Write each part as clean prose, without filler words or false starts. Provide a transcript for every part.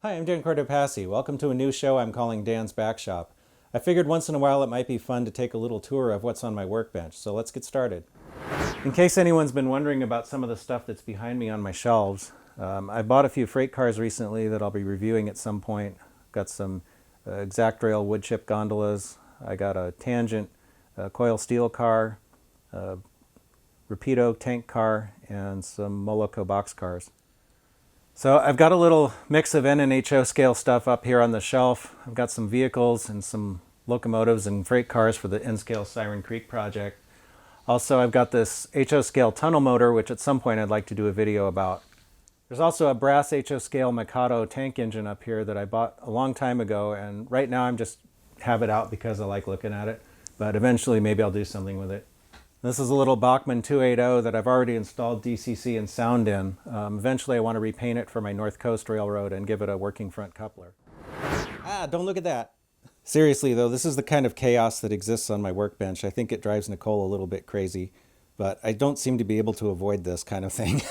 Hi, I'm Dan Cortopassi. Welcome to a new show I'm calling Dan's Backshop. I figured once in a while it might be fun to take a little tour of what's on my workbench, so let's get started. In case anyone's been wondering about some of the stuff that's behind me on my shelves, I bought a few freight cars recently that I'll be reviewing at some point. Got some exact rail wood chip gondolas. I got a tangent coil steel car, a Rapido tank car, and some Moloko box cars. So I've got a little mix of N and HO scale stuff up here on the shelf. I've got some vehicles and some locomotives and freight cars for the N Scale Siren Creek project. Also, I've got this HO scale tunnel motor, which at some point I'd like to do a video about. There's also a brass HO scale Mikado tank engine up here that I bought a long time ago, and right now I'm just have it out because I like looking at it, but eventually maybe I'll do something with it. This is a little Bachmann 280 that I've already installed DCC and sound in. Eventually I want to repaint it for my North Coast Railroad and give it a working front coupler. Don't look at that. Seriously though, this is the kind of chaos that exists on my workbench. I think it drives Nicole a little bit crazy, but I don't seem to be able to avoid this kind of thing.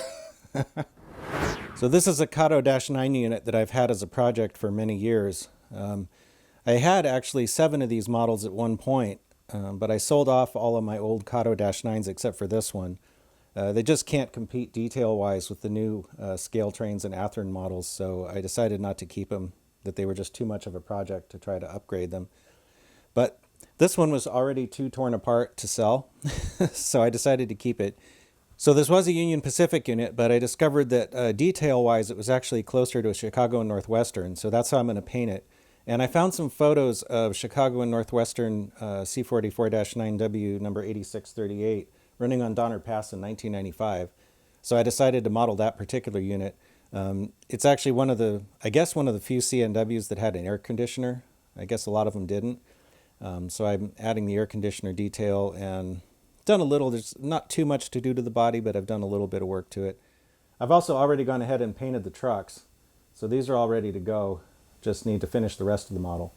So this is a Kato -9 unit that I've had as a project for many years. I had actually 7 of these models at one point. But I sold off all of my old Kato -9s except for this one. They just can't compete detail-wise with the new scale trains and Athearn models, so I decided not to keep them, that they were just too much of a project to try to upgrade them. But this one was already too torn apart to sell, so I decided to keep it. So this was a Union Pacific unit, but I discovered that detail-wise it was actually closer to a Chicago Northwestern, so that's how I'm going to paint it. And I found some photos of Chicago Northwestern C44-9W number 8638 running on Donner Pass in 1995. So I decided to model that particular unit. It's actually one of the few CNWs that had an air conditioner. I guess a lot of them didn't. So I'm adding the air conditioner detail and done a little. There's not too much to do to the body, but I've done a little bit of work to it. I've also already gone ahead and painted the trucks. So these are all ready to go. Just need to finish the rest of the model.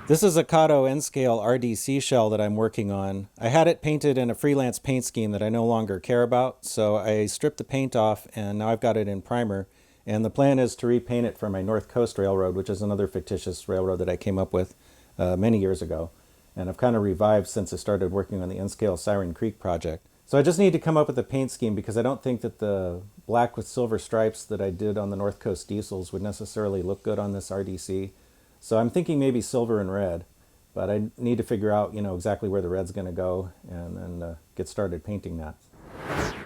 This is a Kato N Scale RDC shell that I'm working on. I had it painted in a freelance paint scheme that I no longer care about, so I stripped the paint off and now I've got it in primer. And the plan is to repaint it for my North Coast Railroad, which is another fictitious railroad that I came up with many years ago. And I've kind of revived since I started working on the N Scale Siren Creek project. So I just need to come up with a paint scheme because I don't think that the black with silver stripes that I did on the North Coast diesels would necessarily look good on this RDC. So I'm thinking maybe silver and red, but I need to figure out, exactly where the red's going to go and then get started painting that.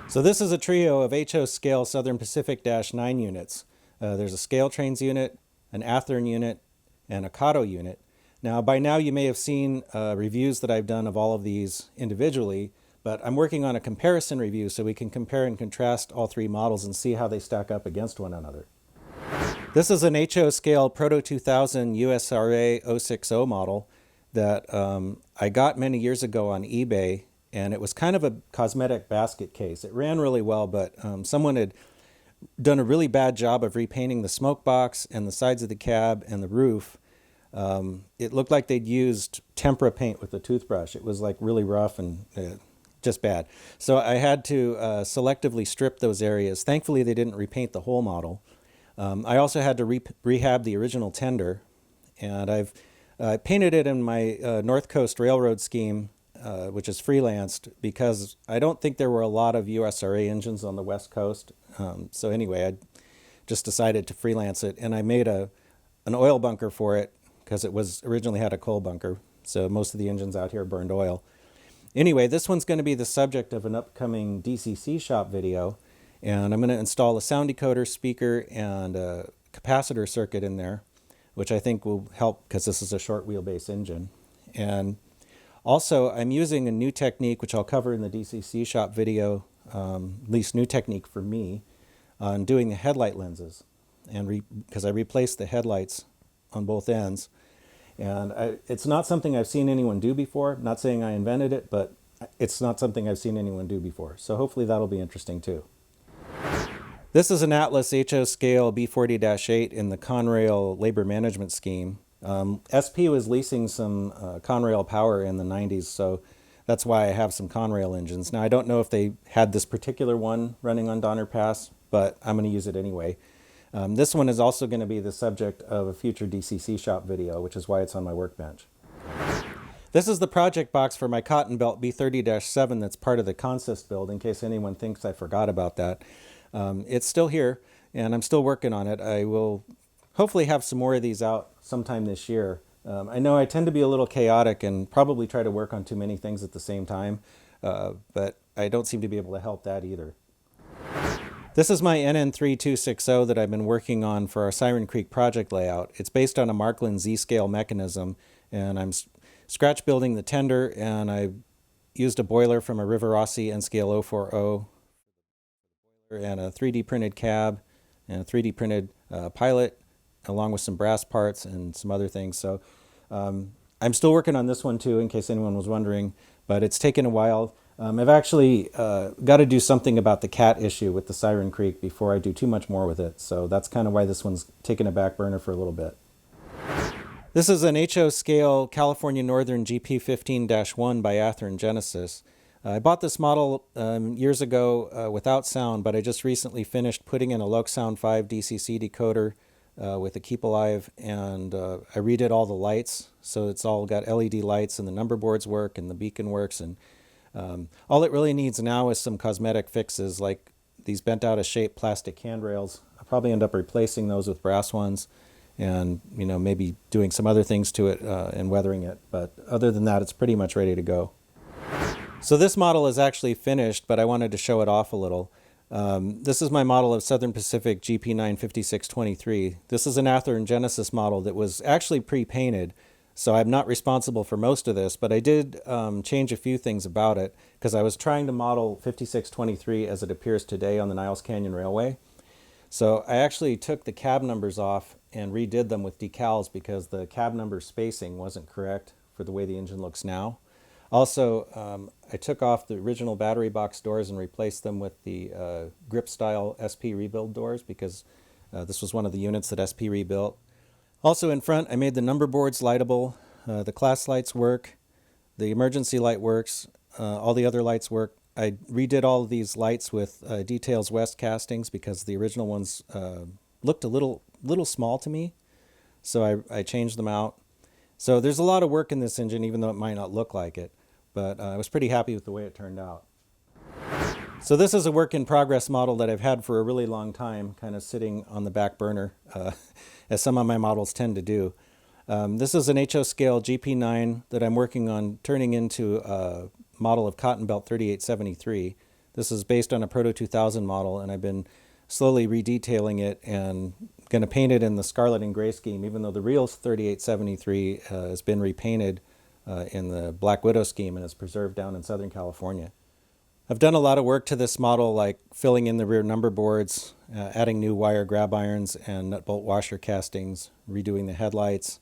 So this is a trio of HO scale Southern Pacific -9 units. There's a scale trains unit, an Athearn unit, and a Kato unit. Now by now you may have seen reviews that I've done of all of these individually, but I'm working on a comparison review so we can compare and contrast all 3 models and see how they stack up against one another. This is an HO scale Proto 2000 USRA 060 model that I got many years ago on eBay, and it was kind of a cosmetic basket case. It ran really well, but someone had done a really bad job of repainting the smoke box and the sides of the cab and the roof. It looked like they'd used tempera paint with a toothbrush. It was like really rough and just bad. So I had to selectively strip those areas. Thankfully, they didn't repaint the whole model. I also had to rehab the original tender, and I've painted it in my North Coast Railroad scheme, which is freelanced, because I don't think there were a lot of USRA engines on the West Coast. So anyway, I just decided to freelance it, and I made an oil bunker for it because it was originally had a coal bunker. So most of the engines out here burned oil. Anyway, this one's going to be the subject of an upcoming DCC Shop video, and I'm going to install a sound decoder, speaker, and a capacitor circuit in there, which I think will help because this is a short wheelbase engine. And also, I'm using a new technique, which I'll cover in the DCC Shop video, at least new technique for me, on doing the headlight lenses, and because I replaced the headlights on both ends. And it's not something I've seen anyone do before. I'm not saying I invented it, but it's not something I've seen anyone do before. So hopefully that'll be interesting too. This is an Atlas HO scale B40-8 in the Conrail labor management scheme. SP was leasing some Conrail power in the 90s, so that's why I have some Conrail engines. Now I don't know if they had this particular one running on Donner Pass, but I'm going to use it anyway. This one is also going to be the subject of a future DCC Shop video, which is why it's on my workbench. This is the project box for my cotton belt B30-7 that's part of the consist build, in case anyone thinks I forgot about that. It's still here, and I'm still working on it. I will hopefully have some more of these out sometime this year. I know I tend to be a little chaotic and probably try to work on too many things at the same time, but I don't seem to be able to help that either. This is my NN3260 that I've been working on for our Siren Creek project layout. It's based on a Markland Z-scale mechanism, and I'm scratch building the tender, and I used a boiler from a Rivarossi N Scale 040 and a 3D printed cab and a 3D printed pilot, along with some brass parts and some other things. So I'm still working on this one too, in case anyone was wondering, but it's taken a while. I've actually got to do something about the cat issue with the Siren Creek before I do too much more with it. So that's kind of why this one's taken a back burner for a little bit. This is an HO scale California Northern GP15-1 by Athearn Genesis. I bought this model years ago without sound, but I just recently finished putting in a Loc-Sound 5 DCC decoder with a Keep Alive, and I redid all the lights, so it's all got LED lights, and the number boards work and the beacon works, and all it really needs now is some cosmetic fixes, like these bent out of shape plastic handrails. I'll probably end up replacing those with brass ones, and maybe doing some other things to it and weathering it, but other than that, it's pretty much ready to go. So this model is actually finished, but I wanted to show it off a little. This is my model of Southern Pacific GP95623. This is an Athearn Genesis model that was actually pre-painted, so I'm not responsible for most of this, but I did change a few things about it, because I was trying to model 5623 as it appears today on the Niles Canyon Railway. So I actually took the cab numbers off and redid them with decals, because the cab number spacing wasn't correct for the way the engine looks now. Also, I took off the original battery box doors and replaced them with the grip style SP rebuild doors, because this was one of the units that SP rebuilt. Also in front, I made the number boards lightable. The class lights work, the emergency light works, all the other lights work. I redid all of these lights with Details West castings, because the original ones looked a little small to me, so I changed them out. So there's a lot of work in this engine, even though it might not look like it, but I was pretty happy with the way it turned out. So this is a work in progress model that I've had for a really long time, kind of sitting on the back burner, as some of my models tend to do. This is an HO scale GP9 that I'm working on turning into a model of cotton belt 3873. This is based on a Proto 2000 model, and I've been slowly redetailing it and going to paint it in the scarlet and gray scheme, even though the real 3873 has been repainted in the Black Widow scheme and is preserved down in Southern California. I've done a lot of work to this model, like filling in the rear number boards, adding new wire grab irons and nut bolt washer castings, redoing the headlights,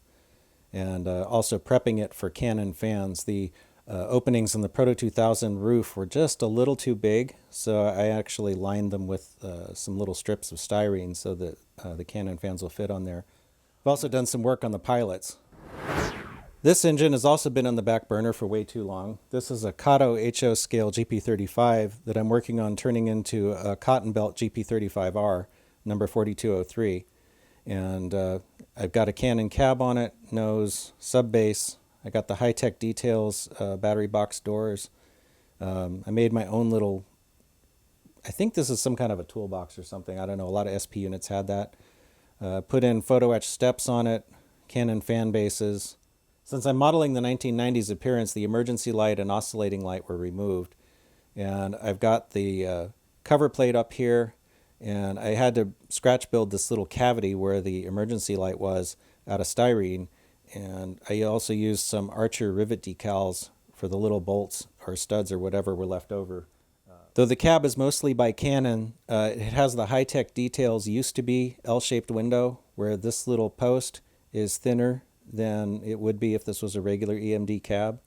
and also prepping it for cannon fans. The openings in the Proto 2000 roof were just a little too big, so I actually lined them with some little strips of styrene so that the cannon fans will fit on there. I've also done some work on the pilots. This engine has also been on the back burner for way too long. This is a Kato HO scale GP35 that I'm working on turning into a cotton belt GP35R, number 4203. And I've got a Canon cab on it, nose, sub base. I got the high-tech details, battery box doors. I made my own little, I think this is some kind of a toolbox or something. I don't know, a lot of SP units had that. Put in photo etch steps on it, Canon fan bases. Since I'm modeling the 1990s appearance, the emergency light and oscillating light were removed. And I've got the cover plate up here, and I had to scratch build this little cavity where the emergency light was out of styrene. And I also used some Archer rivet decals for the little bolts or studs or whatever were left over. Though the cab is mostly by Canon, it has the high-tech details used to be L-shaped window, where this little post is thinner than it would be if this was a regular EMD cab.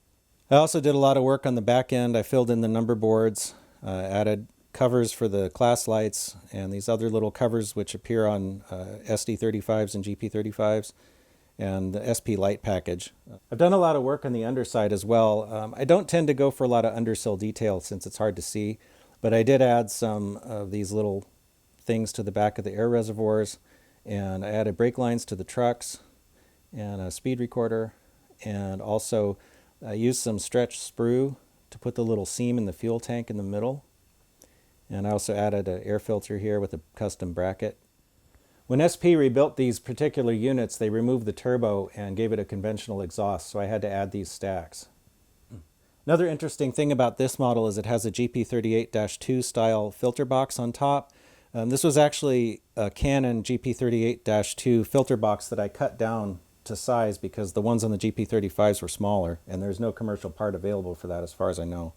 I also did a lot of work on the back end. I filled in the number boards, added covers for the class lights, and these other little covers which appear on SD35s and GP35s, and the SP light package. I've done a lot of work on the underside as well. I don't tend to go for a lot of undersill detail since it's hard to see, but I did add some of these little things to the back of the air reservoirs, And I added brake lines to the trucks and a speed recorder, and also I used some stretch sprue to put the little seam in the fuel tank in the middle. And I also added an air filter here with a custom bracket. When SP rebuilt these particular units, they removed the turbo and gave it a conventional exhaust, so I had to add these stacks. Another interesting thing about this model is it has a GP38-2 style filter box on top. This was actually a Canon GP38-2 filter box that I cut down to size because the ones on the GP35s were smaller, and there's no commercial part available for that as far as I know.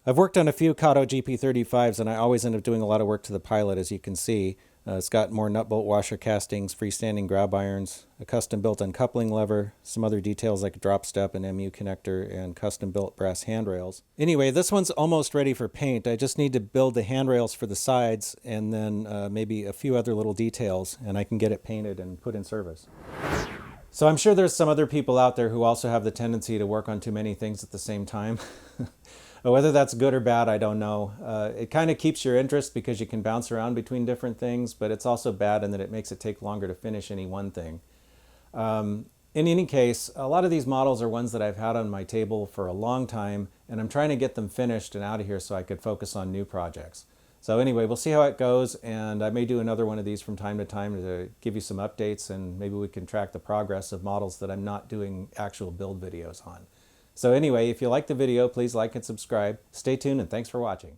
I've worked on a few Kato GP35s, and I always end up doing a lot of work to the pilot, as you can see. It's got more nut bolt washer castings, freestanding grab irons, a custom built uncoupling lever, some other details like a drop step, an MU connector, and custom built brass handrails. Anyway, this one's almost ready for paint. I just need to build the handrails for the sides and then maybe a few other little details, and I can get it painted and put in service. So I'm sure there's some other people out there who also have the tendency to work on too many things at the same time. Whether that's good or bad, I don't know. It kind of keeps your interest because you can bounce around between different things, but it's also bad in that it makes it take longer to finish any one thing. In any case, a lot of these models are ones that I've had on my table for a long time, and I'm trying to get them finished and out of here so I could focus on new projects. So anyway, we'll see how it goes, and I may do another one of these from time to time to give you some updates, and maybe we can track the progress of models that I'm not doing actual build videos on. So anyway, if you like the video, please like and subscribe. Stay tuned, and thanks for watching.